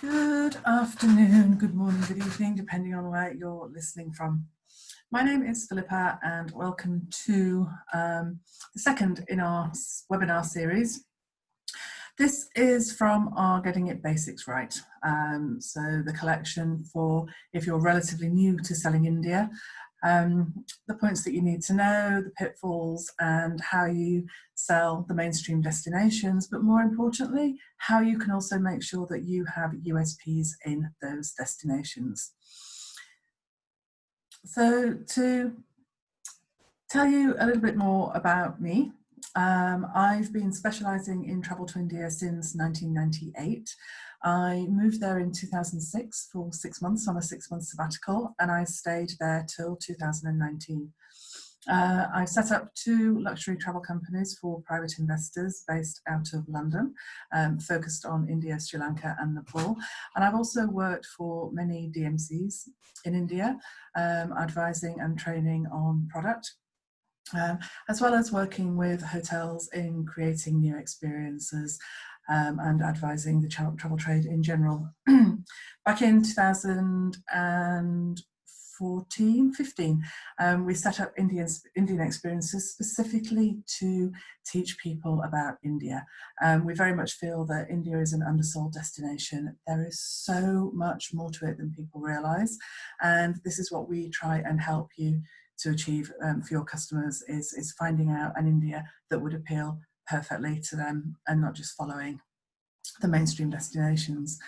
Good afternoon, good morning, good evening, depending on where you're listening from. My name is Philippa and welcome to the second in our webinar series. This is from our Getting It Basics Right. So the collection for if you're relatively new to selling India, the points that you need to know, the pitfalls, and how you sell the mainstream destinations, but more importantly, how you can also make sure that you have USPs in those destinations. So to tell you a little bit more about me, I've been specialising in travel to India since 1998. I moved there in 2006 for 6 months on a 6-month sabbatical, and I stayed there till 2019. I've set up 2 luxury travel companies for private investors based out of London, focused on India, Sri Lanka and Nepal. And I've also worked for many DMCs in India, advising and training on product. As well as working with hotels in creating new experiences and advising the travel trade in general. Back in 2015, we set up Indian experiences specifically to teach people about India. We very much feel that India is an undersold destination. There is so much more to it than people realise, and this is what we try and help you to achieve for your customers is finding out an India that would appeal perfectly to them and not just following the mainstream destinations.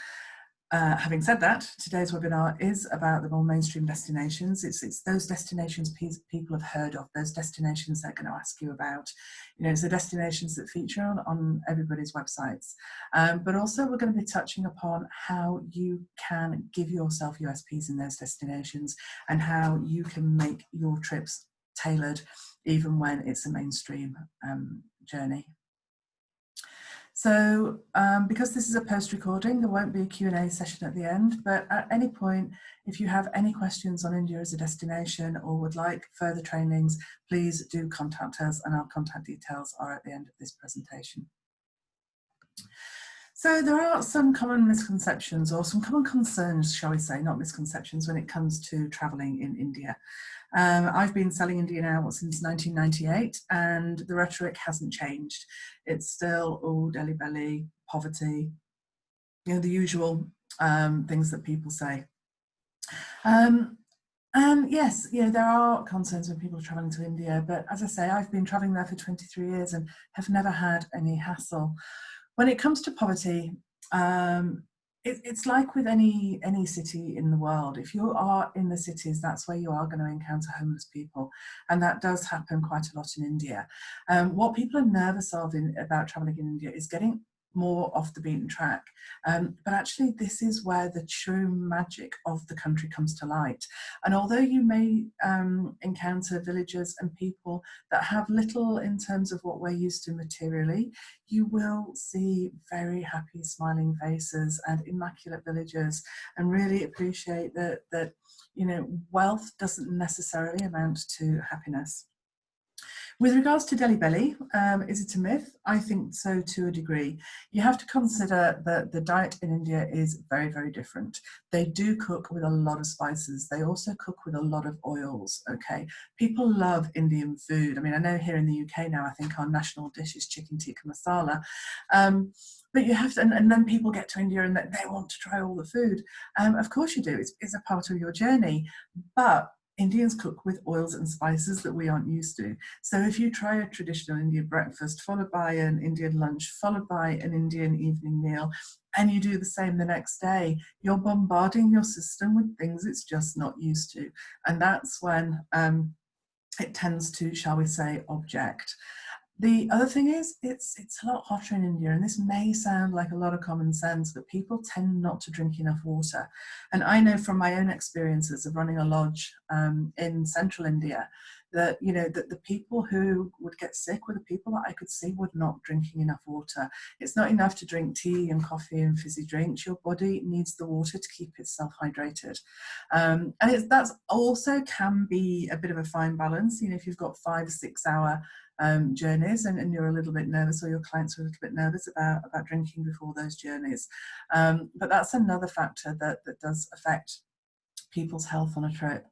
Having said that, today's webinar is about the more mainstream destinations. It's those destinations people have heard of, those destinations they're going to ask you about. You know, it's the destinations that feature on everybody's websites. But also we're going to be touching upon how you can give yourself USPs in those destinations and how you can make your trips tailored even when it's a mainstream journey. So because this is a post recording, there won't be a Q&A session at the end, but at any point, if you have any questions on India as a destination or would like further trainings, please do contact us, and our contact details are at the end of this presentation. So there are some common misconceptions or some common concerns, shall we say, not misconceptions, when it comes to travelling in India. I've been selling India now since 1998 and the rhetoric hasn't changed. It's still, oh, Delhi belly, poverty, you know, the usual things that people say. And yes, you know, there are concerns when people are travelling to India, but as I say, I've been travelling there for 23 years and have never had any hassle. When it comes to poverty, it's like with any city in the world. If you are in the cities, that's where you are going to encounter homeless people, and that does happen quite a lot in India. What people are nervous of about travelling in India is getting more off the beaten track, but actually this is where the true magic of the country comes to light. And although you may encounter villagers and people that have little in terms of what we're used to materially, you will see very happy smiling faces and immaculate villagers, and really appreciate that you know, wealth doesn't necessarily amount to happiness. With regards to Delhi belly, is it a myth? I think so to a degree. You have to consider that the diet in India is very, very different. They do cook with a lot of spices. They also cook with a lot of oils, okay? People love Indian food. I mean, I know here in the UK now, I think our national dish is chicken tikka masala. But you have to, and then people get to India and they want to try all the food. Of course you do, it's a part of your journey. But Indians cook with oils and spices that we aren't used to. So if you try a traditional Indian breakfast, followed by an Indian lunch, followed by an Indian evening meal, and you do the same the next day, you're bombarding your system with things it's just not used to. And that's when it tends to, shall we say, object. The other thing is, it's a lot hotter in India, and this may sound like a lot of common sense, but people tend not to drink enough water. And I know from my own experiences of running a lodge in central India that, you know, that the people who would get sick were the people that I could see were not drinking enough water. It's not enough to drink tea and coffee and fizzy drinks. Your body needs the water to keep itself hydrated. And that's also can be a bit of a fine balance. You know, if you've got 5 or 6 hour journeys, and you're a little bit nervous, or your clients are a little bit nervous about drinking before those journeys. But that's another factor that does affect people's health on a trip.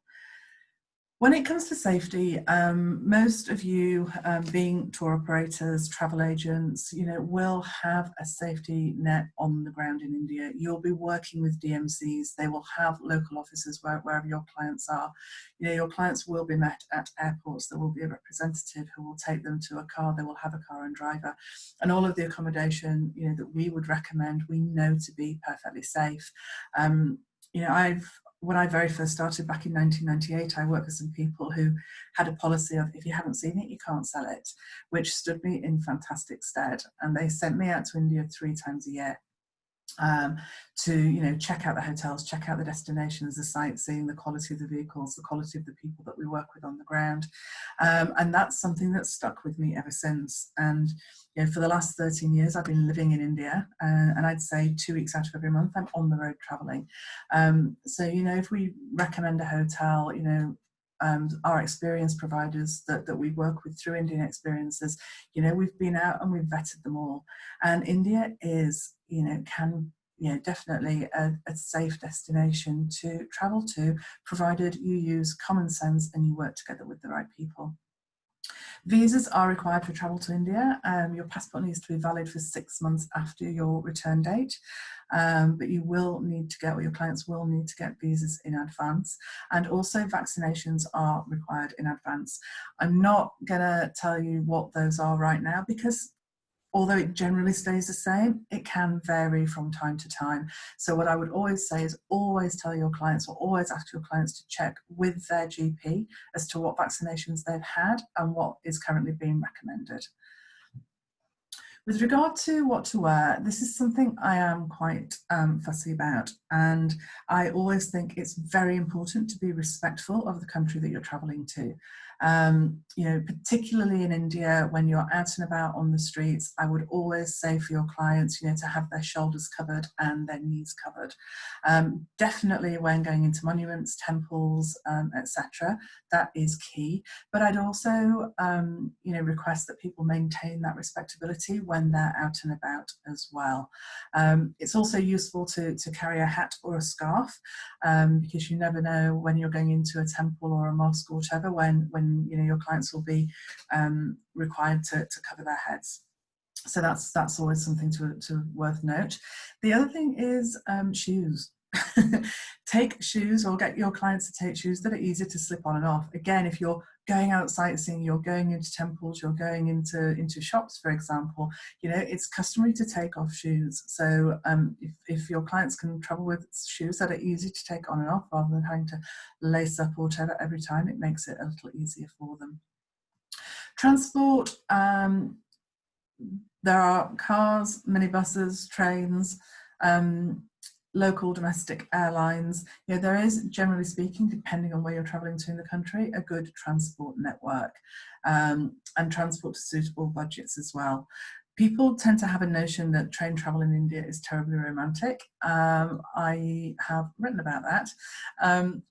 When it comes to safety, most of you being tour operators, travel agents, will have a safety net on the ground in India. You'll be working with DMCs. They will have local offices wherever your clients are. Your clients will be met at airports. There will be a representative who will take them to a car. They will have a car and driver. And all of the accommodation, that we would recommend, we know to be perfectly safe. When I very first started back in 1998, I worked with some people who had a policy of, if you haven't seen it, you can't sell it, which stood me in fantastic stead. And they sent me out to India 3 times a year to check out the hotels, check out the destinations, the sightseeing, the quality of the vehicles, the quality of the people that we work with on the ground. And that's something that's stuck with me ever since. And for the last 13 years, I've been living in India, and I'd say 2 weeks out of every month, I'm on the road traveling. So, if we recommend a hotel, our experience providers that we work with through Indian Experiences, we've been out and we've vetted them all. And India is, definitely a safe destination to travel to, provided you use common sense and you work together with the right people. Visas are required for travel to India. Your passport needs to be valid for 6 months after your return date, but you will need to get, or your clients will need to get visas in advance. And also vaccinations are required in advance. I'm not gonna tell you what those are right now, because although it generally stays the same, it can vary from time to time. So what I would always say is always tell your clients, or always ask your clients to check with their GP as to what vaccinations they've had and what is currently being recommended. With regard to what to wear, this is something I am quite fussy about, and I always think it's very important to be respectful of the country that you're traveling to. Particularly in India, when you're out and about on the streets, I would always say for your clients, to have their shoulders covered and their knees covered. Definitely when going into monuments, temples, etc., that is key. But I'd also, request that people maintain that respectability when they're out and about as well. It's also useful to carry a hat or a scarf, because you never know when you're going into a temple or a mosque or whatever, when your clients will be required to cover their heads. So that's always something to worth note. The other thing is shoes. Take shoes, or get your clients to take shoes that are easy to slip on and off. Again, if you're going out sightseeing, you're going into temples, you're going into shops, for example, it's customary to take off shoes. So if your clients can travel with shoes that are easy to take on and off, rather than having to lace up or whatever every time, it makes it a little easier for them. Transport, there are cars, minibuses, trains, local domestic airlines. There is, generally speaking, depending on where you're traveling to in the country, a good transport network, and transport to suitable budgets as well. People tend to have a notion that train travel in India is terribly romantic. I have written about that.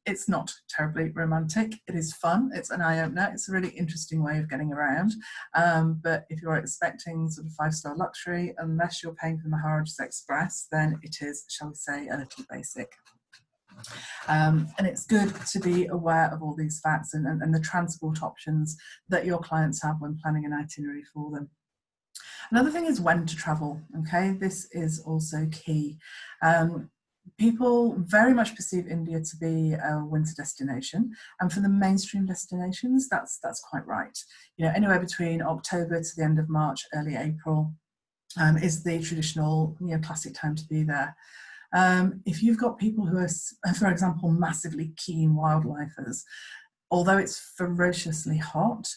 It's not terribly romantic. It is fun. It's an eye-opener. It's a really interesting way of getting around. But if you're expecting sort of 5-star luxury, unless you're paying for Maharaja's Express, then it is, shall we say, a little basic. And it's good to be aware of all these facts and the transport options that your clients have when planning an itinerary for them. Another thing is when to travel, okay? This is also key. People very much perceive India to be a winter destination, and for the mainstream destinations, that's quite right. Anywhere between October to the end of March, early April is the traditional, classic time to be there. If you've got people who are, for example, massively keen wildlifers, although it's ferociously hot,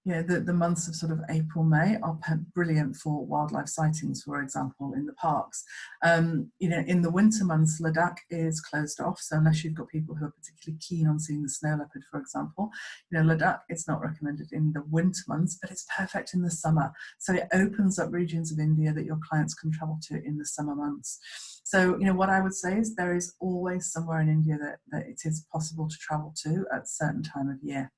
the months of sort of April, May are brilliant for wildlife sightings, for example, in the parks. In the winter months, Ladakh is closed off. So unless you've got people who are particularly keen on seeing the snow leopard, for example, Ladakh, it's not recommended in the winter months, but it's perfect in the summer. So it opens up regions of India that your clients can travel to in the summer months. So, what I would say is there is always somewhere in India that it is possible to travel to at a certain time of year.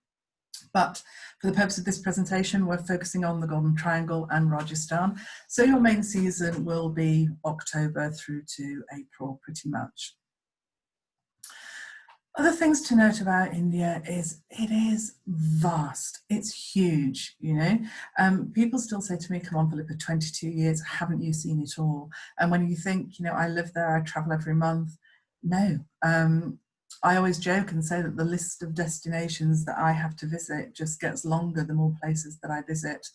But for the purpose of this presentation, we're focusing on the Golden Triangle and Rajasthan. So your main season will be October through to April, pretty much. Other things to note about India is it is vast. It's huge, you know. People still say to me, come on, Philippa, 22 years, haven't you seen it all? And when you think, you know, I live there, I travel every month. No. I always joke and say that the list of destinations that I have to visit just gets longer the more places that I visit.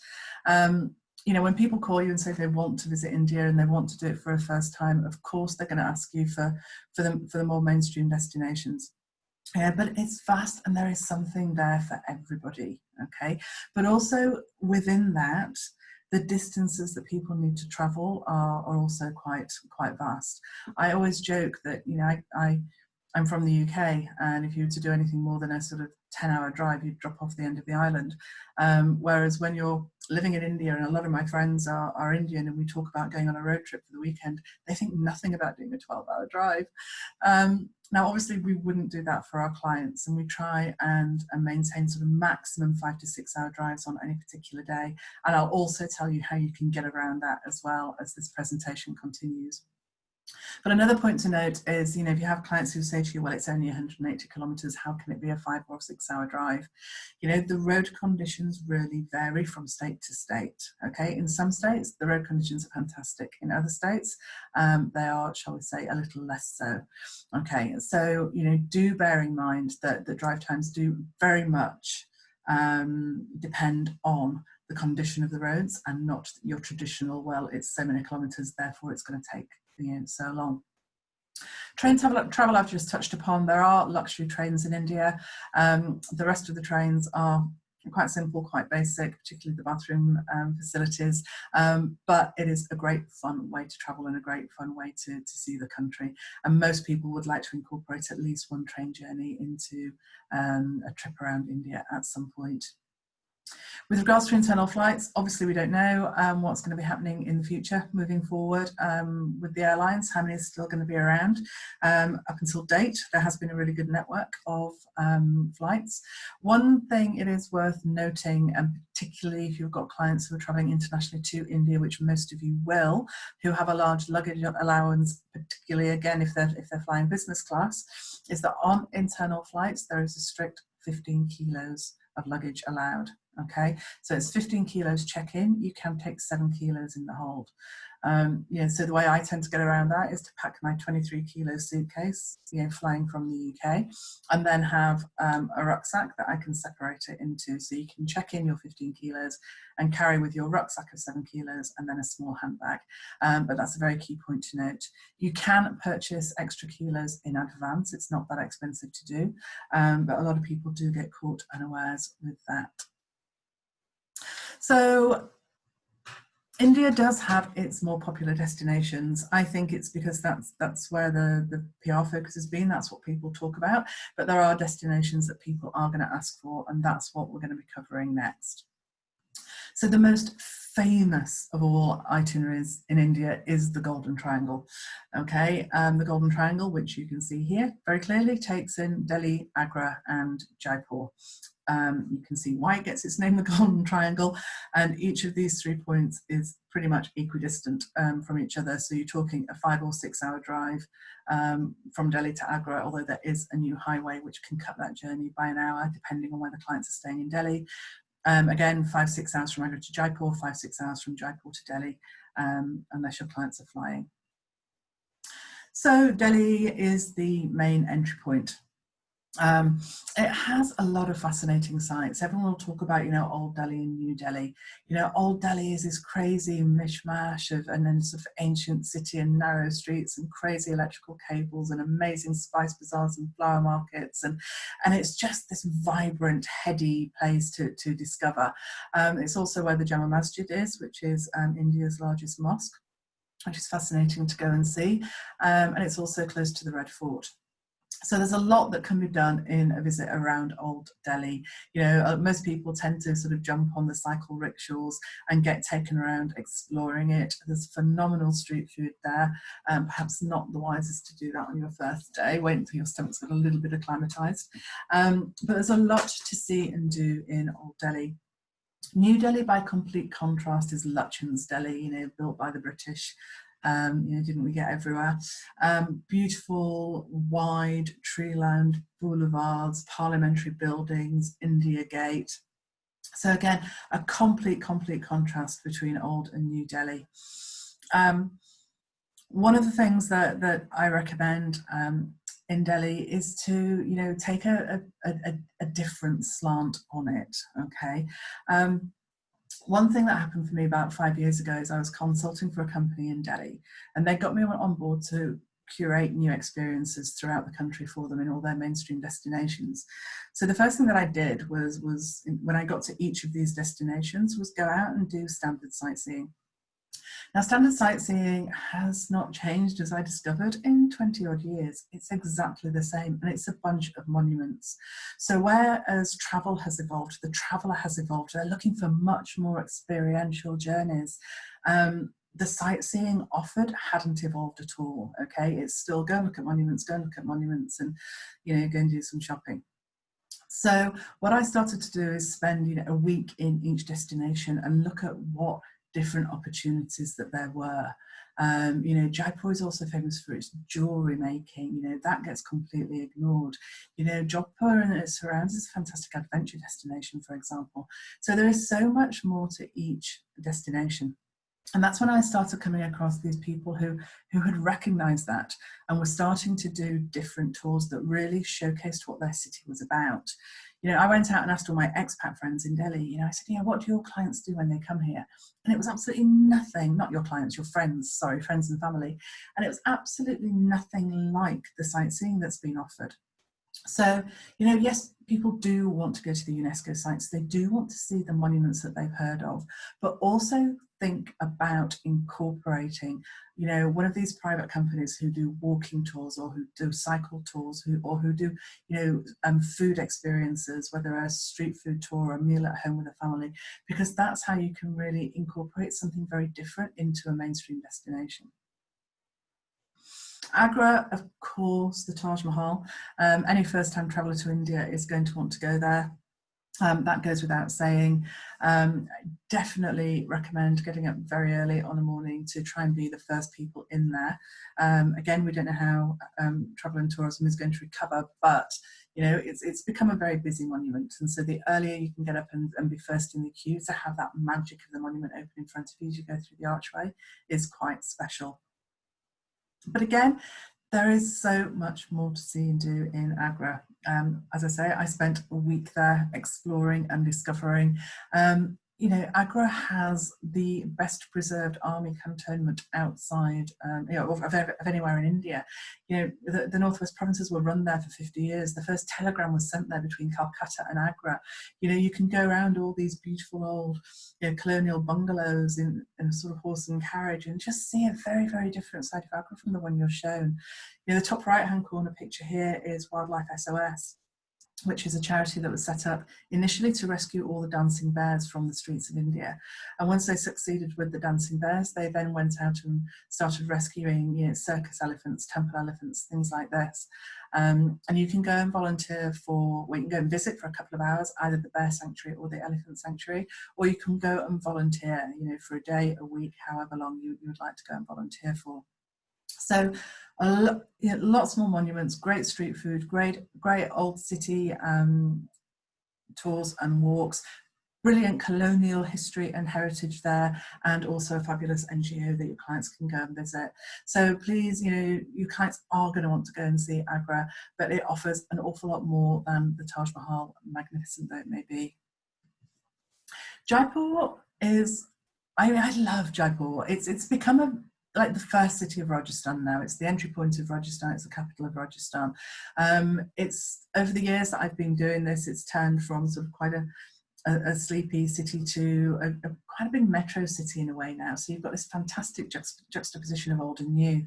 You know, when people call you and say they want to visit India and they want to do it for a first time, of course they're going to ask you for the more mainstream destinations. Yeah, but it's vast and there is something there for everybody, okay? But also within that, the distances that people need to travel are also quite vast. I always joke that, you know, I'm from the UK, and if you were to do anything more than a sort of 10-hour drive, you'd drop off the end of the island. Whereas when you're living in India, and a lot of my friends are Indian, and we talk about going on a road trip for the weekend, they think nothing about doing a 12-hour drive. Now, obviously, we wouldn't do that for our clients, and we try and maintain sort of maximum 5 to 6 hour drives on any particular day. And I'll also tell you how you can get around that as well as this presentation continues. But another point to note is, you know, if you have clients who say to you, well, it's only 180 kilometres, how can it be a 5 or 6 hour drive? You know, the road conditions really vary from state to state, okay? In some states, the road conditions are fantastic. In other states, they are, shall we say, a little less so. Okay, so, you know, do bear in mind that the drive times do very much depend on the condition of the roads and not your traditional, well, it's so many kilometres, therefore it's going to take, you know, so long. Train travel I've just touched upon. There are luxury trains in India. The rest of the trains are quite simple, quite basic, particularly the bathroom facilities, but it is a great fun way to travel and a great fun way to see the country. And most people would like to incorporate at least one train journey into a trip around India at some point. With regards to internal flights, obviously we don't know what's going to be happening in the future moving forward with the airlines, how many is still going to be around. Up until date, there has been a really good network of flights. One thing it is worth noting, and particularly if you've got clients who are travelling internationally to India, which most of you will, who have a large luggage allowance, particularly again if they're flying business class, is that on internal flights there is a strict 15 kilos of luggage allowed. Okay, so it's 15 kilos check-in, you can take 7 kilos in the hold. You know, so the way I tend to get around that is to pack my 23 kilo suitcase, you know, flying from the UK, and then have a rucksack that I can separate it into. So you can check in your 15 kilos and carry with your rucksack of 7 kilos and then a small handbag. But that's a very key point to note. You can purchase extra kilos in advance. It's not that expensive to do, but a lot of people do get caught unawares with that. So India does have its more popular destinations. I think it's because that's where the PR focus has been. That's what people talk about. But there are destinations that people are going to ask for, and that's what we're going to be covering next. So the most famous of all itineraries in India is the Golden Triangle. Okay, the Golden Triangle, which you can see here very clearly, takes in Delhi, Agra, and Jaipur. You can see why it gets its name, the Golden Triangle, and each of these 3 points is pretty much equidistant from each other. So you're talking a 5 or 6 hour drive from Delhi to Agra, although there is a new highway which can cut that journey by an hour, depending on where the clients are staying in Delhi. Again, 5 or 6 hours from Agra to Jaipur, 5 or 6 hours from Jaipur to Delhi, unless your clients are flying. So Delhi is the main entry point. It has a lot of fascinating sites. Everyone will talk about, you know, Old Delhi and New Delhi. You know, Old Delhi is this crazy mishmash of and then sort of ancient city and narrow streets and crazy electrical cables and amazing spice bazaars and flower markets, and it's just this vibrant, heady place to discover. It's also where the Jama Masjid is, which is India's largest mosque, which is fascinating to go and see, and it's also close to the Red Fort. So there's a lot that can be done in a visit around Old Delhi. You know, most people tend to sort of jump on the cycle rickshaws and get taken around exploring it. There's phenomenal street food there. Perhaps not the wisest to do that on your first day. Wait until your stomach's got a little bit acclimatized. But there's a lot to see and do in Old Delhi. New Delhi, by complete contrast, is Lutyens' Delhi, you know, built by the British. You know, didn't we get everywhere? Beautiful, wide, tree-lined boulevards, parliamentary buildings, India Gate. So again, a complete contrast between Old and New Delhi. One of the things that I recommend in Delhi is to, you know, take a different slant on it, okay? One thing that happened for me about 5 years ago is I was consulting for a company in Delhi, and they got me on board to curate new experiences throughout the country for them in all their mainstream destinations. So the first thing that I did was when I got to each of these destinations was go out and do standard sightseeing. Now, standard sightseeing has not changed, as I discovered, in 20 odd years. It's exactly the same, and it's a bunch of monuments. So whereas travel has evolved, the traveller has evolved, they're looking for much more experiential journeys. The sightseeing offered hadn't evolved at all, okay? It's still go and look at monuments, and, you know, go and do some shopping. So what I started to do is spend, you know, a week in each destination and look at what different opportunities that there were. You know, Jaipur is also famous for its jewellery making. You know, that gets completely ignored. You know, Jodhpur and its surrounds is a fantastic adventure destination, for example. So there is so much more to each destination. And that's when I started coming across these people who had recognised that and were starting to do different tours that really showcased what their city was about. You know, I went out and asked all my expat friends in Delhi, you know, I said, you know, what do your clients do when they come here? And it was absolutely nothing, not your clients, your friends, sorry, friends and family. And it was absolutely nothing like the sightseeing that's been offered. So, you know, yes, people do want to go to the UNESCO sites. They do want to see the monuments that they've heard of, but also think about incorporating, you know, one of these private companies who do walking tours or who do cycle tours or who do, you know, food experiences, whether a street food tour or a meal at home with a family, because that's how you can really incorporate something very different into a mainstream destination. Agra, of course, the Taj Mahal. Any first-time traveller to India is going to want to go there. That goes without saying. Definitely recommend getting up very early on a morning to try and be the first people in there. Again, we don't know how travel and tourism is going to recover, but you know, it's become a very busy monument. And so the earlier you can get up and be first in the queue to have that magic of the monument open in front of you as you go through the archway is quite special. But again, there is so much more to see and do in Agra. As I say, I spent a week there exploring and discovering. You know, Agra has the best preserved army cantonment outside, you know, of anywhere in India. You know, the Northwest provinces were run there for 50 years. The first telegram was sent there between Calcutta and Agra. You know, you can go around all these beautiful old, you know, colonial bungalows in a sort of horse and carriage and just see a very, very different side of Agra from the one you're shown. You know, the top right-hand corner picture here is Wildlife SOS, which is a charity that was set up initially to rescue all the dancing bears from the streets of India. And once they succeeded with the dancing bears, they then went out and started rescuing, you know, circus elephants, temple elephants, things like this. And you can go and volunteer for, well, you can go and visit for a couple of hours, either the bear sanctuary or the elephant sanctuary, or you can go and volunteer, you know, for a day, a week, however long you would like to go and volunteer for. So you know, lots more monuments, great street food, great old city tours and walks, brilliant colonial history and heritage there, and also a fabulous NGO that your clients can go and visit. So please, you know, your clients are going to want to go and see Agra, but it offers an awful lot more than the Taj Mahal, magnificent though it may be. Jaipur is, I mean, I love Jaipur. It's become like the first city of Rajasthan now. It's the entry point of Rajasthan. It's the capital of Rajasthan. It's over the years that I've been doing this, it's turned from sort of quite a a sleepy city to quite a big metro city in a way now. So you've got this fantastic juxtaposition of old and new.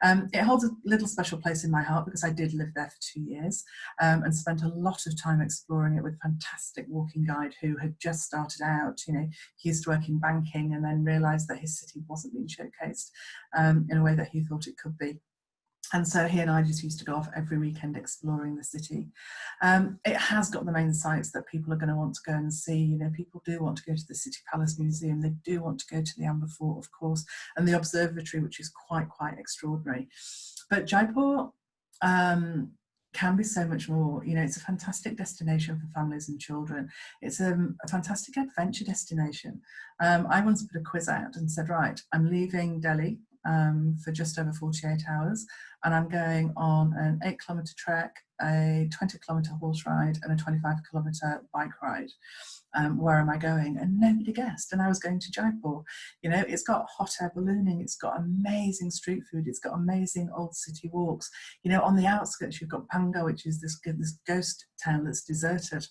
It holds a little special place in my heart because I did live there for 2 years and spent a lot of time exploring it with a fantastic walking guide who had just started out. You know, he used to work in banking and then realised that his city wasn't being showcased in a way that he thought it could be. And so he and I just used to go off every weekend exploring the city. It has got the main sites that people are going to want to go and see. You know, people do want to go to the City Palace Museum. They do want to go to the Amber Fort, of course, and the observatory, which is quite extraordinary. But Jaipur can be so much more. You know, it's a fantastic destination for families and children. It's a fantastic adventure destination. I once put a quiz out and said, right, I'm leaving Delhi for just over 48 hours, and I'm going on an 8-kilometre trek, a 20-kilometre horse ride, and a 25-kilometre bike ride. Where am I going? And nobody guessed. And I was going to Jaipur. You know, it's got hot air ballooning, it's got amazing street food, it's got amazing old city walks. You know, on the outskirts, you've got Panga, which is this ghost town that's deserted.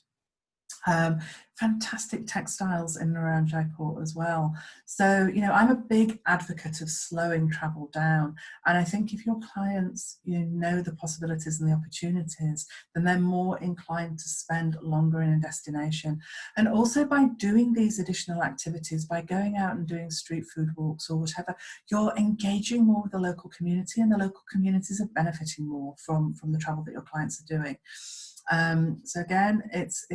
Fantastic textiles in and around Jaipur as well. So, you know, I'm a big advocate of slowing travel down. And I think if your clients, you know the possibilities and the opportunities, then they're more inclined to spend longer in a destination. And also by doing these additional activities, by going out and doing street food walks or whatever, you're engaging more with the local community, and the local communities are benefiting more from the travel that your clients are doing. So again, it's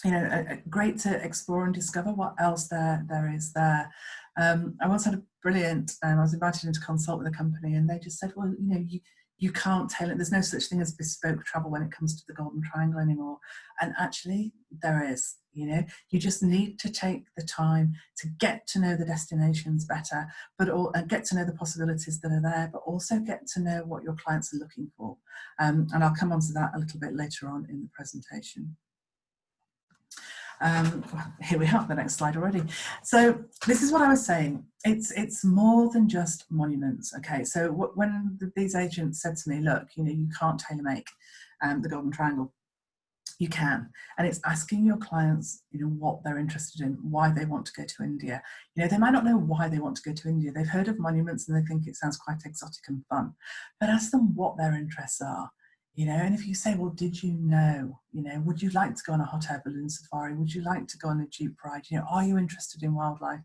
you know, great to explore and discover what else there is there. I once had a brilliant, I was invited in to consult with a company, and they just said, well, you know, you can't tailor, there's no such thing as bespoke travel when it comes to the Golden Triangle anymore. And actually there is. You know, you just need to take the time to get to know the destinations better, and get to know the possibilities that are there, but also get to know what your clients are looking for. And I'll come on to that a little bit later on in the presentation. Here we have the next slide already. So this is what I was saying. It's more than just monuments. Okay, so when these agents said to me, look, you know, you can't tailor make the Golden Triangle. You can, and it's asking your clients, you know, what they're interested in, why they want to go to India. You know, they might not know why they want to go to India. They've heard of monuments and they think it sounds quite exotic and fun, but ask them what their interests are. You know, and if you say, well, did you know, would you like to go on a hot air balloon safari? Would you like to go on a jeep ride? You know, are you interested in wildlife?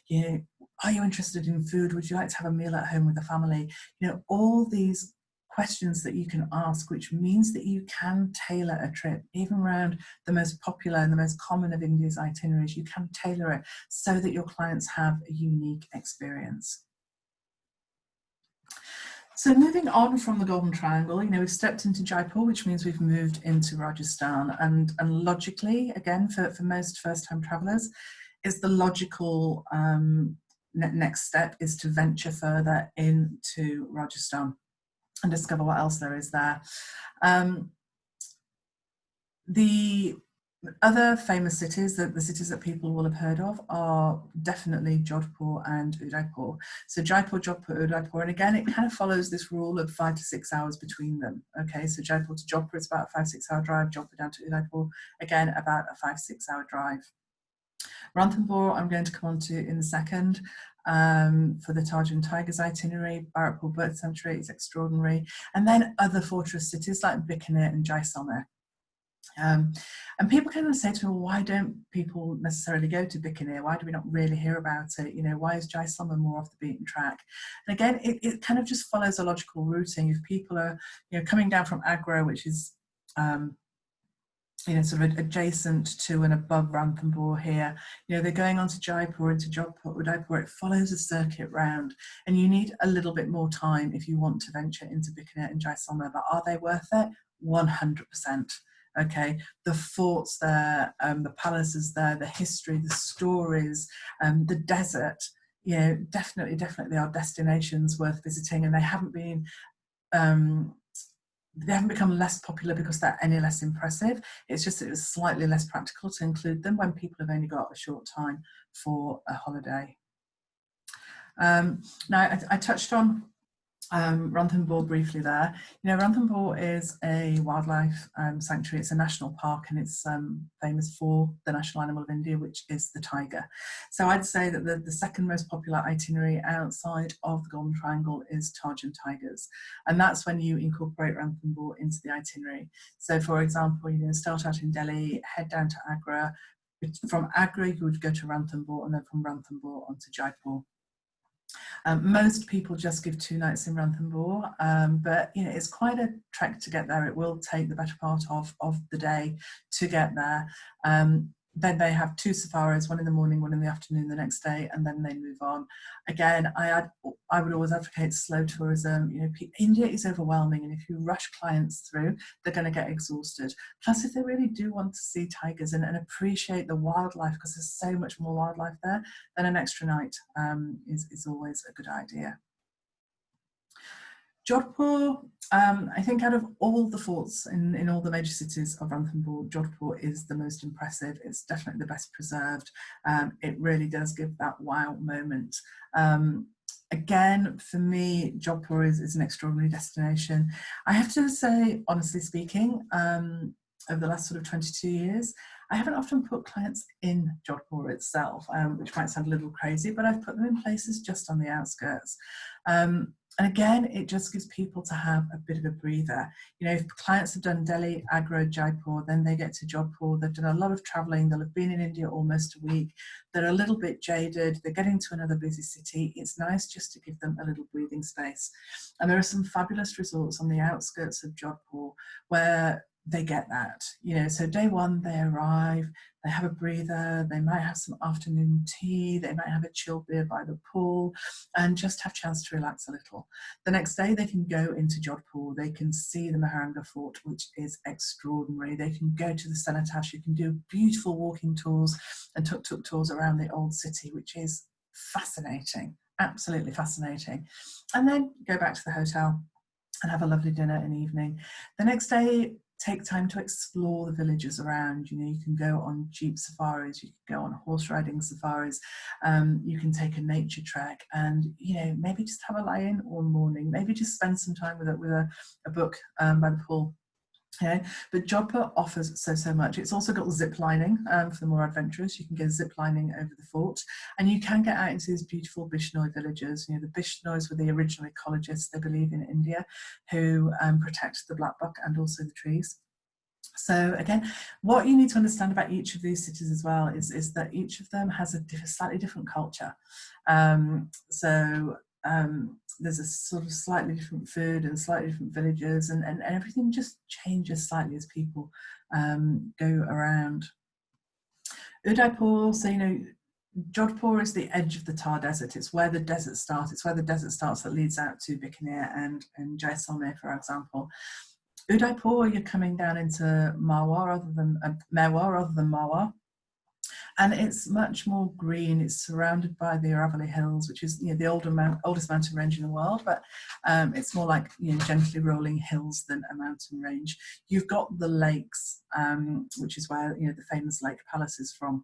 You know, are you interested in food? Would you like to have a meal at home with the family? You know, all these questions that you can ask, which means that you can tailor a trip, even around the most popular and the most common of India's itineraries. You can tailor it so that your clients have a unique experience. So moving on from the Golden Triangle, you know, we've stepped into Jaipur, which means we've moved into Rajasthan. And logically, again, for most first-time travellers, is the logical next step is to venture further into Rajasthan and discover what else there is there. The other famous cities, the cities that people will have heard of, are definitely Jodhpur and Udaipur. So Jaipur, Jodhpur, Udaipur, and again, it kind of follows this rule of 5 to 6 hours between them. Okay, so Jaipur to Jodhpur is about a 5-6 hour drive, Jodhpur down to Udaipur, again, about a 5-6 hour drive. Ranthambore, I'm going to come on to in a second. For the Taj and Tigers itinerary, Bharatpur Bird Sanctuary is extraordinary, and then other fortress cities like Bikaner and Jaisalmer. And people kind of say to me, well, why don't people necessarily go to Bikaner? Why do we not really hear about it? You know, why is Jaisalmer more off the beaten track? And again, it kind of just follows a logical routing. If people are, you know, coming down from Agra, which is you know, sort of adjacent to and above Ranthambore here, you know, they're going on to Jaipur, into Jodhpur, Udaipur. It follows a circuit round, and you need a little bit more time if you want to venture into Bikaner and Jaisalmer. But are they worth it? 100%. Okay, the forts there, the palaces there, the history, the stories, the desert, you know, definitely are destinations worth visiting, and they haven't become less popular because they're any less impressive. It's just that it was slightly less practical to include them when people have only got a short time for a holiday. Now, I touched on Ranthambore briefly there. You know, Ranthambore is a wildlife sanctuary. It's a national park, and it's famous for the national animal of India, which is the tiger. So I'd say that the second most popular itinerary outside of the Golden Triangle is Tarjan tigers. And that's when you incorporate Ranthambore into the itinerary. So for example, you know, start out in Delhi, head down to Agra. From Agra, you would go to Ranthambore, and then from Ranthambore onto Jaipur. Most people just give 2 nights in Ranthambore, but you know, it's quite a trek to get there. It will take the better part of the day to get there. Then they have 2 safaris, one in the morning, one in the afternoon the next day, and then they move on. Again, I would always advocate slow tourism. You know, India is overwhelming, and if you rush clients through, they're going to get exhausted. Plus, if they really do want to see tigers and appreciate the wildlife, because there's so much more wildlife there, then an extra night is always a good idea. Jodhpur, I think out of all the forts in all the major cities of Ranthambore, Jodhpur is the most impressive. It's definitely the best preserved. It really does give that wow moment. Again, for me, Jodhpur is an extraordinary destination. I have to say, honestly speaking, over the last sort of 22 years, I haven't often put clients in Jodhpur itself, which might sound a little crazy, but I've put them in places just on the outskirts. And again, it just gives people to have a bit of a breather. You know, if clients have done Delhi, Agra, Jaipur, then they get to Jodhpur, they've done a lot of traveling, they'll have been in India almost a week, they're a little bit jaded, they're getting to another busy city. It's nice just to give them a little breathing space. And there are some fabulous resorts on the outskirts of Jodhpur where they get that, you know. So day one, they arrive, they have a breather, they might have some afternoon tea, they might have a chilled beer by the pool and just have a chance to relax a little. The next day, they can go into Jodhpur, they can see the Maharanga Fort, which is extraordinary. They can go to the Cenotaphs, you can do beautiful walking tours and tuk-tuk tours around the old city, which is fascinating, absolutely fascinating. And then go back to the hotel and have a lovely dinner in the evening. The next day, take time to explore the villages around. You know, you can go on jeep safaris, you can go on horse riding safaris, you can take a nature trek, and you know, maybe just have a lie-in one morning, maybe just spend some time with a book by the pool. Okay, but Jodhpur offers so much. It's also got zip lining for the more adventurous. You can go zip lining over the fort, and you can get out into these beautiful Bishnoi villages. You know, the Bishnois were the original ecologists, they believe, in India, who protect the black buck and also the trees. So again, what you need to understand about each of these cities as well is that each of them has a slightly different culture. There's a sort of slightly different food and slightly different villages, and everything just changes slightly as people go around. Udaipur, so you know, Jodhpur is the edge of the Thar Desert. It's where the desert starts. It's where the desert starts that leads out to Bikaner and Jaisalmer, for example. Udaipur, you're coming down into Marwar rather than Marwar. And it's much more green. It's surrounded by the Aravalli Hills, which is, you know, the oldest mountain range in the world, but it's more like, you know, gently rolling hills than a mountain range. You've got the lakes, which is where, you know, the famous Lake Palace is from.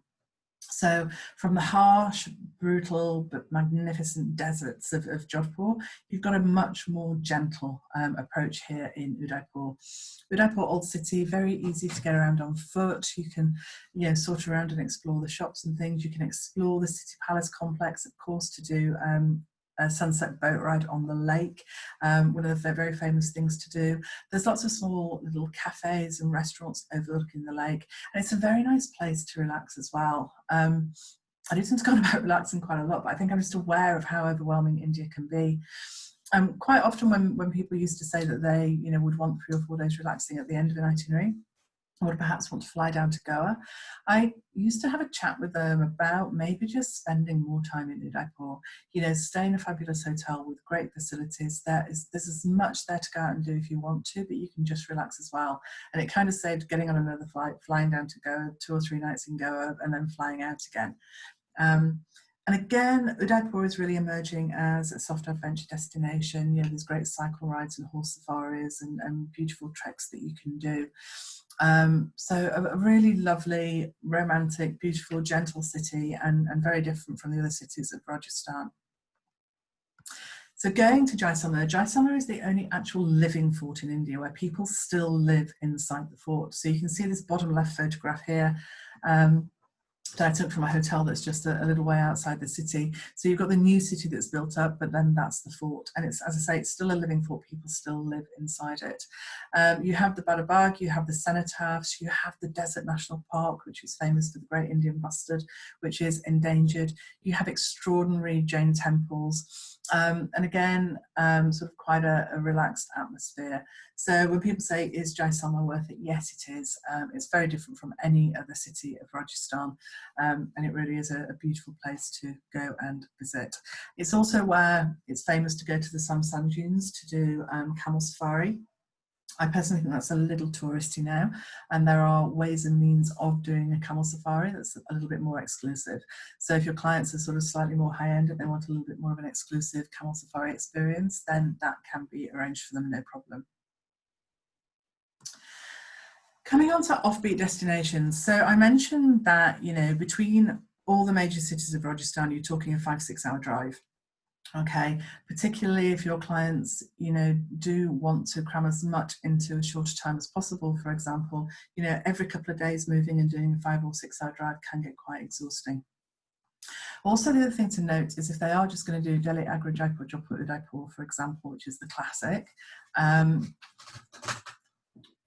So from the harsh, brutal, but magnificent deserts of Jodhpur, you've got a much more gentle approach here in Udaipur. Udaipur Old City, very easy to get around on foot. You can, you know, sort around and explore the shops and things. You can explore the City Palace complex, of course, to do a sunset boat ride on the lake, one of the very famous things to do. There's lots of small little cafes and restaurants overlooking the lake, and it's a very nice place to relax as well. I do tend to go on about relaxing quite a lot, but I think I'm just aware of how overwhelming India can be. Quite often when people used to say that they, you know, would want 3 or 4 days relaxing at the end of an itinerary, or perhaps want to fly down to Goa, I used to have a chat with them about maybe just spending more time in Udaipur. You know, stay in a fabulous hotel with great facilities. There's as much there to go out and do if you want to, but you can just relax as well. And it kind of saved getting on another flight, flying down to Goa, 2 or 3 nights in Goa, and then flying out again. And again, Udaipur is really emerging as a soft adventure destination. You know, there's great cycle rides and horse safaris and beautiful treks that you can do. So a really lovely, romantic, beautiful, gentle city, and very different from the other cities of Rajasthan. So going to Jaisalmer is the only actual living fort in India where people still live inside the fort. So you can see this bottom left photograph here. That I took from a hotel that's just a little way outside the city. So you've got the new city that's built up, but then that's the fort. And it's, as I say, it's still a living fort. People still live inside it. You have the Badabag, you have the cenotaphs, you have the Desert National Park, which is famous for the Great Indian Bustard, which is endangered. You have extraordinary Jain temples. And again, sort of quite a relaxed atmosphere. So when people say, is Jaisalmer worth it? Yes, it is. It's very different from any other city of Rajasthan. And it really is a beautiful place to go and visit. It's also where it's famous to go to the Samsan dunes to do camel safari. I personally think that's a little touristy now, and there are ways and means of doing a camel safari that's a little bit more exclusive. So if your clients are sort of slightly more high-end and they want a little bit more of an exclusive camel safari experience, then that can be arranged for them, no problem. Coming on to offbeat destinations. So I mentioned that, you know, between all the major cities of Rajasthan, you're talking a 5-6 hour drive. Okay, particularly if your clients, you know, do want to cram as much into a shorter time as possible. For example, you know, every couple of days moving and doing a 5 or 6 hour drive can get quite exhausting. Also, the other thing to note is if they are just going to do Delhi, Agra, Jaipur, Jodhpur, Udaipur, for example, which is the classic,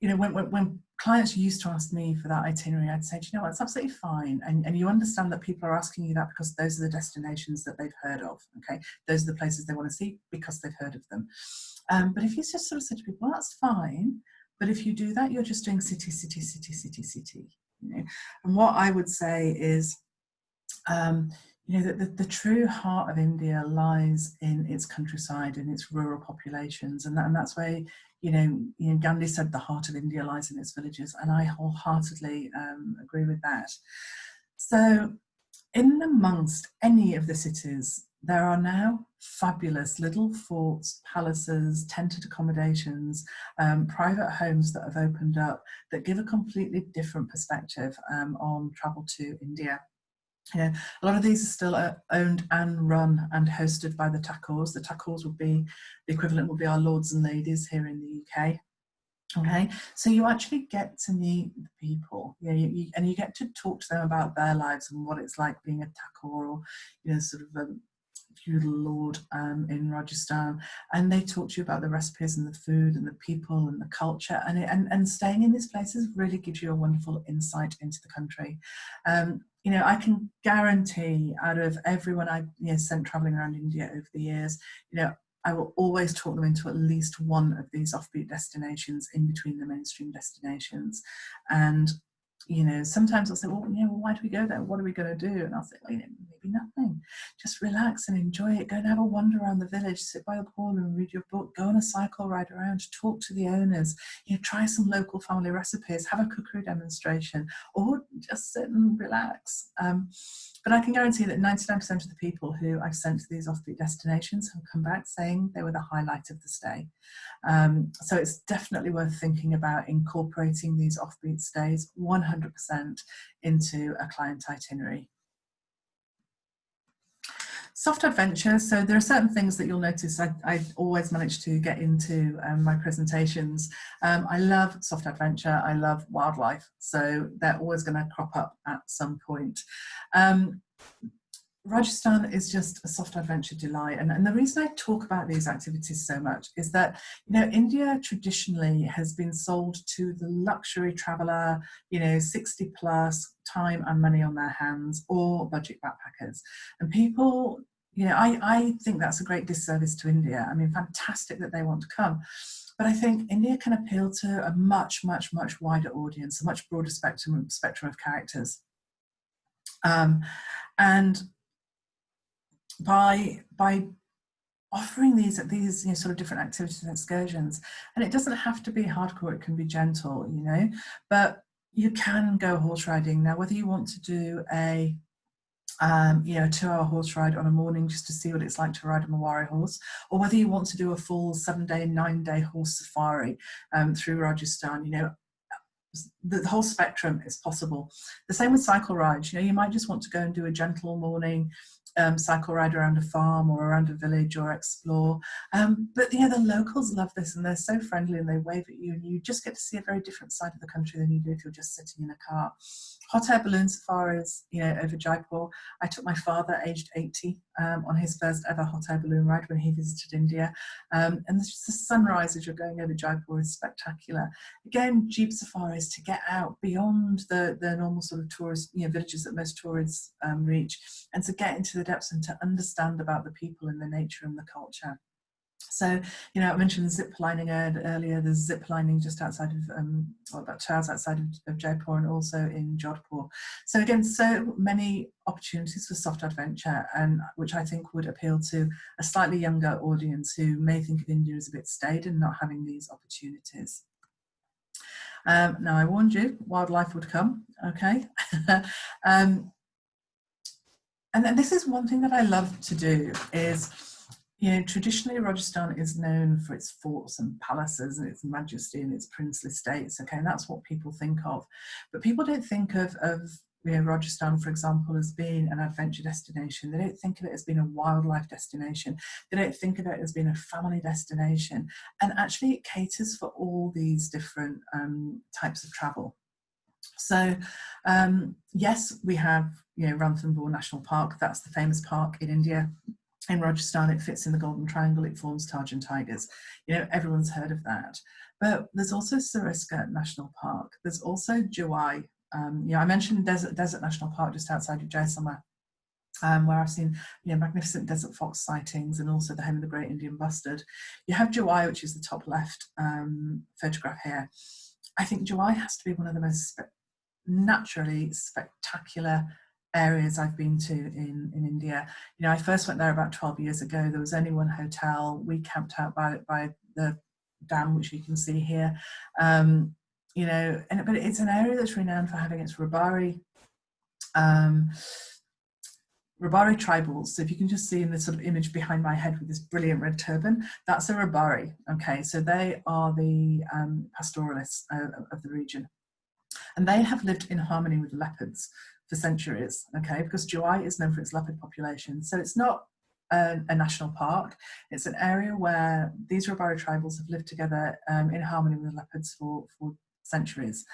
you know, when clients used to ask me for that itinerary, I'd say, do you know what, it's absolutely fine. And you understand that people are asking you that because those are the destinations that they've heard of, okay? Those are the places they want to see because they've heard of them. But if you just sort of say to people, well, that's fine, but if you do that, you're just doing city, city, city, city, city, you know? And what I would say is, you know, the true heart of India lies in its countryside and its rural populations, and that's where, you know, Gandhi said the heart of India lies in its villages, and I wholeheartedly agree with that. So in amongst any of the cities, there are now fabulous little forts, palaces, tented accommodations, private homes that have opened up that give a completely different perspective on travel to India. You know, a lot of these are still owned and run and hosted by the Thakurs. The Thakurs would be, the equivalent would be our lords and ladies here in the UK. Okay, so you actually get to meet the people, yeah, and you get to talk to them about their lives and what it's like being a Thakur, or, you know, sort of a feudal lord in Rajasthan, and they talk to you about the recipes and the food and the people and the culture, and staying in these places really gives you a wonderful insight into the country. You know, I can guarantee out of everyone I've, you know, sent traveling around India over the years, you know, I will always talk them into at least one of these offbeat destinations in between the mainstream destinations. And, you know, sometimes I'll say, well, you know, why do we go there? What are we going to do? And I'll say, well, you know, maybe nothing. Just relax and enjoy it. Go and have a wander around the village, sit by the pool and read your book, go on a cycle ride around, talk to the owners, you know, try some local family recipes, have a cookery demonstration, or just sit and relax. But I can guarantee that 99% of the people who I've sent to these offbeat destinations have come back saying they were the highlight of the stay. So it's definitely worth thinking about incorporating these offbeat stays 100% into a client itinerary. Soft adventure, so there are certain things that you'll notice I always manage to get into my presentations. I love soft adventure, I love wildlife, so they're always going to crop up at some point. Rajasthan is just a soft adventure delight, and the reason I talk about these activities so much is that, you know, India traditionally has been sold to the luxury traveller, you know, 60 plus, time and money on their hands, or budget backpackers. And people, you know, I think that's a great disservice to India. I mean, fantastic that they want to come, but I think India can appeal to a much, much, much wider audience, a much broader spectrum of characters. And by offering these you know, sort of different activities and excursions, and it doesn't have to be hardcore, it can be gentle, you know, but you can go horse riding. Now, whether you want to do a you know, a 2-hour horse ride on a morning just to see what it's like to ride a Mawari horse, or whether you want to do a full 7-day, 9-day horse safari through Rajasthan, you know, the whole spectrum is possible. The same with cycle rides. You know, you might just want to go and do a gentle morning cycle ride around a farm or around a village or explore. But the locals love this, and they're so friendly and they wave at you, and you just get to see a very different side of the country than you do if you're just sitting in a car. Hot air balloon safaris, over Jaipur. I took my father, aged 80, on his first ever hot air balloon ride when he visited India. And just the sunrise as you're going over Jaipur is spectacular. Again, jeep safaris to get out beyond the normal sort of tourist, villages that most tourists reach, and to get into the depths and to understand about the people and the nature and the culture. So, I mentioned zip lining earlier. There's zip lining just outside of, about 2 hours outside of Jaipur, and also in Jodhpur. So again, so many opportunities for soft adventure, and which I think would appeal to a slightly younger audience who may think of India as a bit staid and not having these opportunities. Now, I warned you, wildlife would come, okay? And then this is one thing that I love to do is, traditionally Rajasthan is known for its forts and palaces and its majesty and its princely states, okay, and that's what people think of. But people don't think of Rajasthan, for example, as being an adventure destination. They don't think of it as being a wildlife destination. They don't think of it as being a family destination. And actually it caters for all these different types of travel. So yes, we have Ranthambore National Park. That's the famous park in India. In Rajasthan, it fits in the Golden Triangle. It forms Tarjan Tigers. Everyone's heard of that. But there's also Sariska National Park. There's also Jawai. I mentioned Desert National Park just outside of Jaisalmer, where I've seen magnificent desert fox sightings, and also the home of the great Indian bustard. You have Jawai, which is the top left photograph here. I think Jawai has to be one of the most naturally spectacular areas I've been to in India. I first went there about 12 years ago. There was only one hotel. We camped out by the dam, which you can see here. But it's an area that's renowned for having its Rabari tribals. So if you can just see in the sort of image behind my head with this brilliant red turban, that's a Rabari. Okay, so they are the pastoralists of the region. And they have lived in harmony with leopards for centuries, okay, because Jawai is known for its leopard population. So it's not a national park. It's an area where these Rabari tribals have lived together in harmony with leopards for centuries.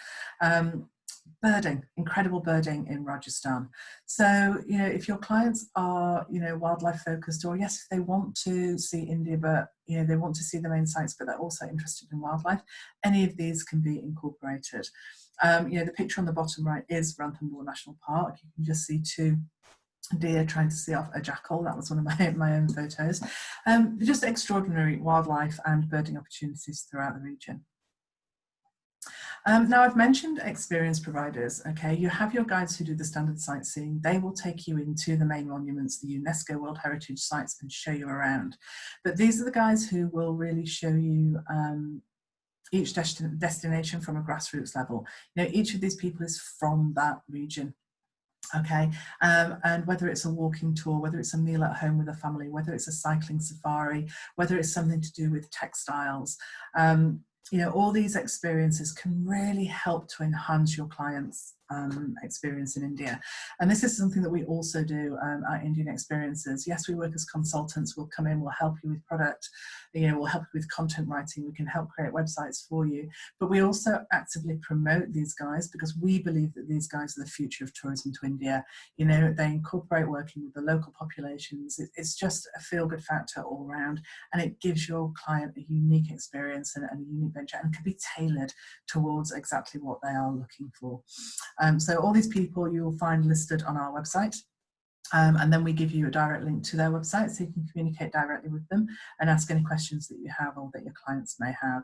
Birding, incredible birding in Rajasthan. So, if your clients are, wildlife focused, or yes, if they want to see India, but, they want to see the main sites, but they're also interested in wildlife, any of these can be incorporated. The picture on the bottom right is Ranthambore National Park. You can just see two deer trying to see off a jackal. That was one of my own photos. Just extraordinary wildlife and birding opportunities throughout the region. Now, I've mentioned experienced providers, okay? You have your guides who do the standard sightseeing. They will take you into the main monuments, the UNESCO World Heritage Sites, and show you around. But these are the guys who will really show you each destination from a grassroots level. Each of these people is from that region. Okay, and whether it's a walking tour, whether it's a meal at home with a family, whether it's a cycling safari, whether it's something to do with textiles, all these experiences can really help to enhance your client's experience in India. And this is something that we also do at Indian Experiences. Yes, we work as consultants. We'll come in, we'll help you with product, we'll help you with content writing, we can help create websites for you. But we also actively promote these guys because we believe that these guys are the future of tourism to India. They incorporate working with the local populations. It's just a feel-good factor all around, and it gives your client a unique experience and a unique venture, and can be tailored towards exactly what they are looking for. So all these people you will find listed on our website, and then we give you a direct link to their website so you can communicate directly with them and ask any questions that you have or that your clients may have.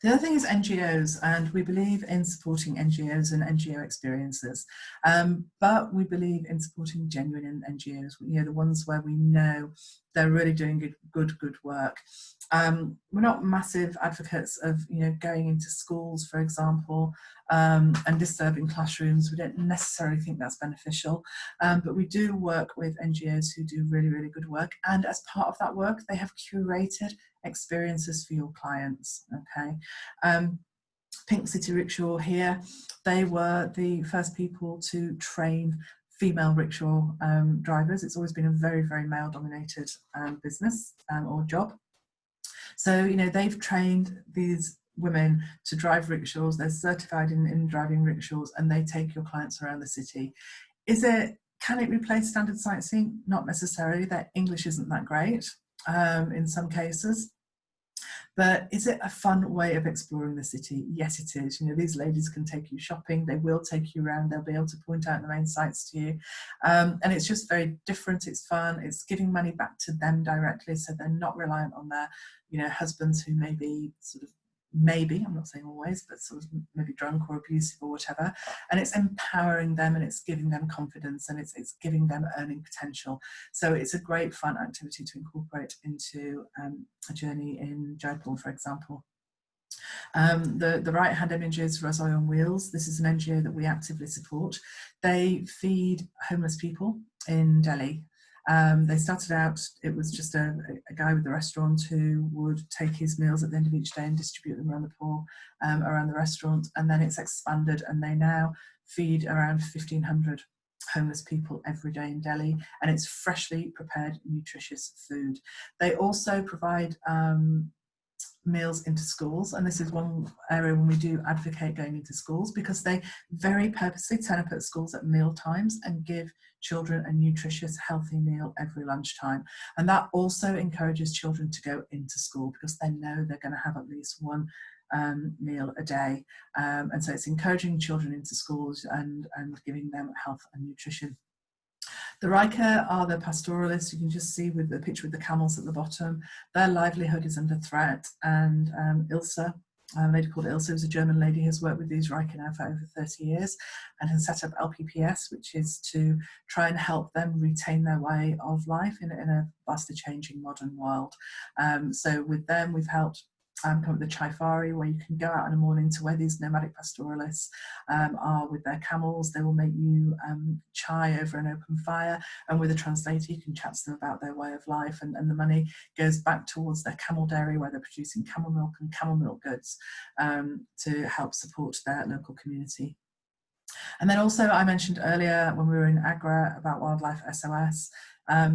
The other thing is NGOs, and we believe in supporting NGOs and NGO experiences, but we believe in supporting genuine NGOs, the ones where we know they're really doing good work. We're not massive advocates of going into schools, for example, and disturbing classrooms. We don't necessarily think that's beneficial, but we do work with NGOs who do really good work, and as part of that work they have curated experiences for your clients. Okay, Pink City Rickshaw here, they were the first people to train female rickshaw drivers. It's always been a very, very male-dominated business or job. So, you know, they've trained these women to drive rickshaws. They're certified in driving rickshaws, and they take your clients around the city. Can it replace standard sightseeing? Not necessarily. Their English isn't that great in some cases. But is it a fun way of exploring the city? Yes, it is. You know, these ladies can take you shopping. They will take you around. They'll be able to point out the main sites to you. And it's just very different. It's fun. It's giving money back to them directly, so they're not reliant on their, you know, husbands who may be sort of, maybe, I'm not saying always, but sort of maybe drunk or abusive or whatever. And it's empowering them, and it's giving them confidence, and it's giving them earning potential. So it's a great fun activity to incorporate into a journey in Jaipur, for example. The right hand image is Rasoi on Wheels. This is an NGO that we actively support. They feed homeless people in Delhi. They started out, it was just a guy with a restaurant who would take his meals at the end of each day and distribute them around the poor, around the restaurant, and then it's expanded, and they now feed around 1,500 homeless people every day in Delhi, and it's freshly prepared, nutritious food. They also provide meals into schools, and this is one area when we do advocate going into schools, because they very purposely turn up at schools at meal times and give children a nutritious, healthy meal every lunchtime. And that also encourages children to go into school, because they know they're going to have at least one meal a day. And so it's encouraging children into schools and giving them health and nutrition. The Riker are the pastoralists. You can just see with the picture with the camels at the bottom. Their livelihood is under threat, and Ilse, a lady called Ilse, who's a German lady, has worked with these Riker now for over 30 years and has set up LPPS, which is to try and help them retain their way of life in a vastly changing modern world. So with them, we've helped come up with the Chaifari, where you can go out in the morning to where these nomadic pastoralists are with their camels. They will make you chai over an open fire, and with a translator you can chat to them about their way of life, and the money goes back towards their camel dairy, where they're producing camel milk and camel milk goods to help support their local community. And then also, I mentioned earlier when we were in Agra about Wildlife SOS,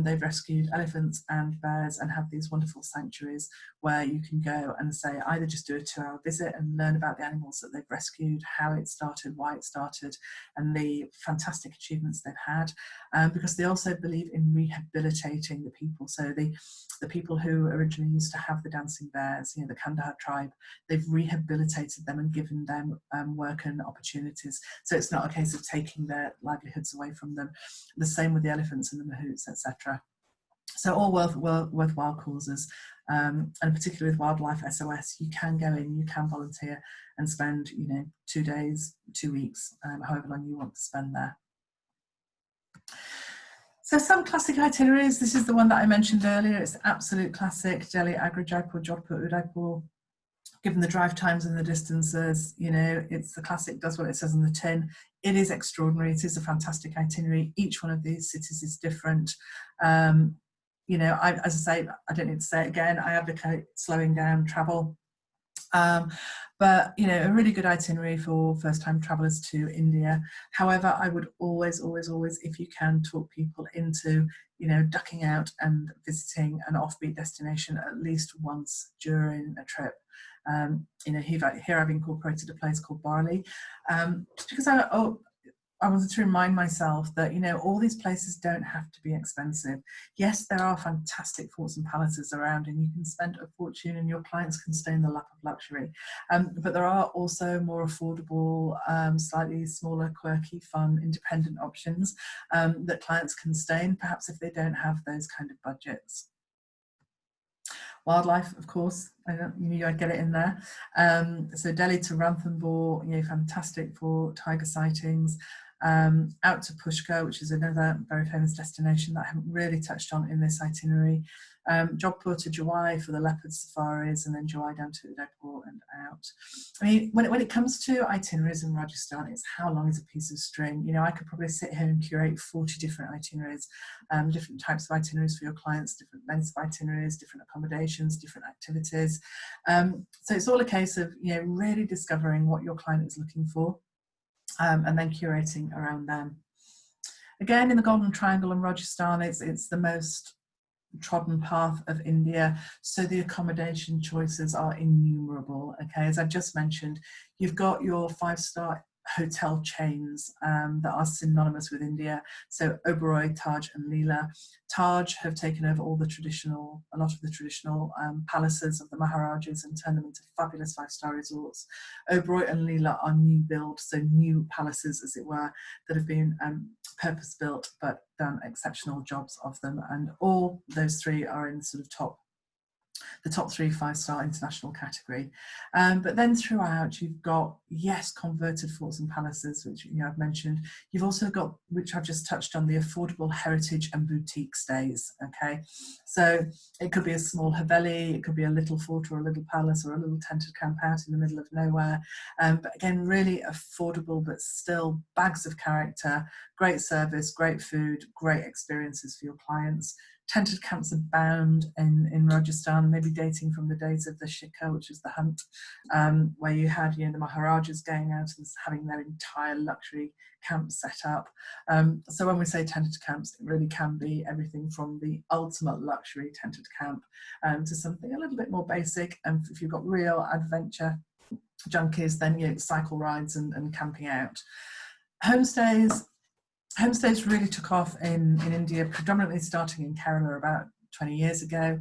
they've rescued elephants and bears and have these wonderful sanctuaries where you can go and say, either just do a 2-hour visit and learn about the animals that they've rescued, how it started, why it started, and the fantastic achievements they've had, because they also believe in rehabilitating the people. So the people who originally used to have the dancing bears, you know, the Kandahar tribe, they've rehabilitated them and given them work and opportunities. So it's not a case of taking their livelihoods away from them. The same with the elephants and the mahouts, etc. So all worthwhile causes, and particularly with Wildlife SOS, you can go in, you can volunteer and spend, you know, 2 days, 2 weeks, however long you want to spend there. So some classic itineraries. This is the one that I mentioned earlier. It's absolute classic: Delhi, Agra, Jaipur, Jodhpur, Udaipur. Given the drive times and the distances, you know, it's the classic, does what it says on the tin. It is extraordinary. It is a fantastic itinerary. Each one of these cities is different. You know, as I say, I don't need to say it again, I advocate slowing down travel. But, you know, a really good itinerary for first-time travellers to India. However, I would always, if you can, talk people into, you know, ducking out and visiting an offbeat destination at least once during a trip. You know, here I've incorporated a place called Barley, just because I wanted to remind myself that, you know, all these places don't have to be expensive. Yes, there are fantastic forts and palaces around, and you can spend a fortune and your clients can stay in the lap of luxury. But there are also more affordable, slightly smaller, quirky, fun, independent options that clients can stay in, perhaps if they don't have those kind of budgets. Wildlife, of course, you knew I'd get it in there. So Delhi to Ranthambore, you know, fantastic for tiger sightings. Out to Pushkar, which is another very famous destination that I haven't really touched on in this itinerary. Jodhpur to Jawai for the leopard safaris, and then Jawai down to Udaipur and out. I mean, when it comes to itineraries in Rajasthan, it's how long is a piece of string. You know, I could probably sit here and curate 40 different itineraries, different types of itineraries for your clients, different lengths of itineraries, different accommodations, different activities. So it's all a case of, you know, really discovering what your client is looking for, and then curating around them. Again, in the Golden Triangle and Rajasthan, it's the most trodden path of India, so the accommodation choices are innumerable. Okay, as I've just mentioned, you've got your 5-star hotel chains that are synonymous with India. So Oberoi, Taj and Leela. Taj have taken over a lot of the traditional palaces of the Maharajas and turned them into fabulous 5-star resorts. Oberoi and Leela are new build, so new palaces as it were, that have been purpose built but done exceptional jobs of them, and all those three are in sort of the top 3 5-star international category. But then throughout you've got, yes, converted forts and palaces, which I've mentioned. You've also got, which I've just touched on, the affordable heritage and boutique stays. Okay, so it could be a small haveli, it could be a little fort or a little palace or a little tented camp out in the middle of nowhere, but again, really affordable but still bags of character, great service, great food, great experiences for your clients. Tented camps abound in Rajasthan, maybe dating from the days of the shikar, which is the hunt, where you had the Maharajas going out and having their entire luxury camp set up. So when we say tented camps, it really can be everything from the ultimate luxury tented camp to something a little bit more basic. And if you've got real adventure junkies, then cycle rides and camping out. Homestays really took off in India, predominantly starting in Kerala about 20 years ago.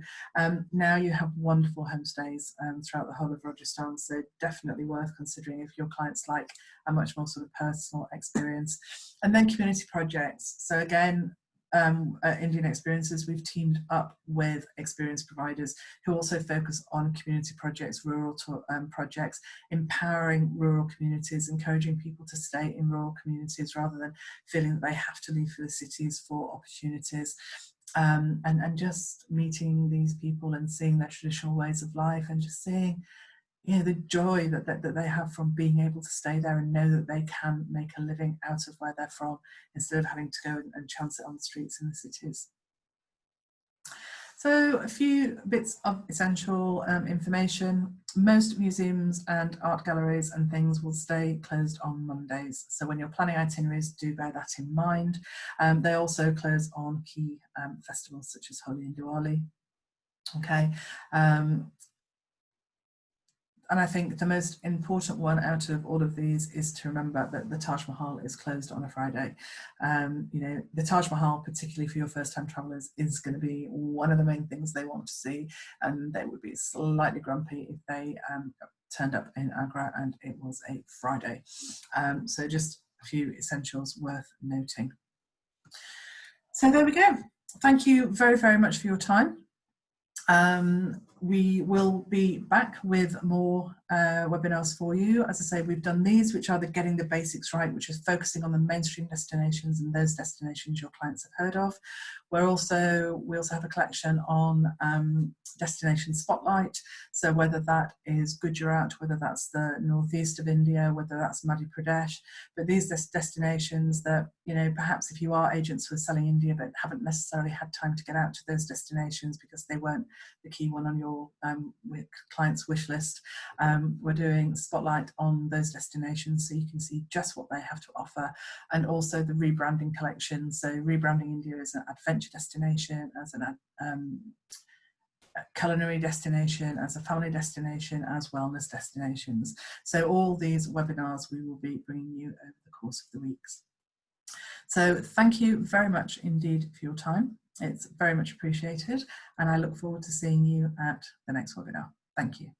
Now you have wonderful homestays throughout the whole of Rajasthan, so definitely worth considering if your clients like a much more sort of personal experience. And then community projects. So again, at Indian Experiences, we've teamed up with experience providers who also focus on community projects, rural projects, empowering rural communities, encouraging people to stay in rural communities rather than feeling that they have to leave for the cities for opportunities. And just meeting these people and seeing their traditional ways of life and just seeing the joy that they have from being able to stay there and know that they can make a living out of where they're from instead of having to go and chance it on the streets in the cities. So a few bits of essential information. Most museums and art galleries and things will stay closed on Mondays. So when you're planning itineraries, do bear that in mind. They also close on key festivals such as Holi and Diwali. Okay. And I think the most important one out of all of these is to remember that the Taj Mahal is closed on a Friday. The Taj Mahal, particularly for your first-time travellers, is going to be one of the main things they want to see, and they would be slightly grumpy if they turned up in Agra and it was a Friday. So just a few essentials worth noting. So there we go. Thank you very, very much for your time. We will be back with more webinars for you. As I say, we've done these, which are the getting the basics right, which is focusing on the mainstream destinations and those destinations your clients have heard of. We also have a collection on destination spotlight. So whether that is Gujarat, whether that's the northeast of India, whether that's Madhya Pradesh, but these destinations that, perhaps if you are agents who are selling India but haven't necessarily had time to get out to those destinations because they weren't the key one on your client's wish list, we're doing spotlight on those destinations so you can see just what they have to offer, and also the rebranding collection. So rebranding India as an adventure destination, as an culinary destination, as a family destination, as wellness destinations. So all these webinars we will be bringing you over the course of the weeks. So thank you very much indeed for your time. It's very much appreciated, and I look forward to seeing you at the next webinar. Thank you.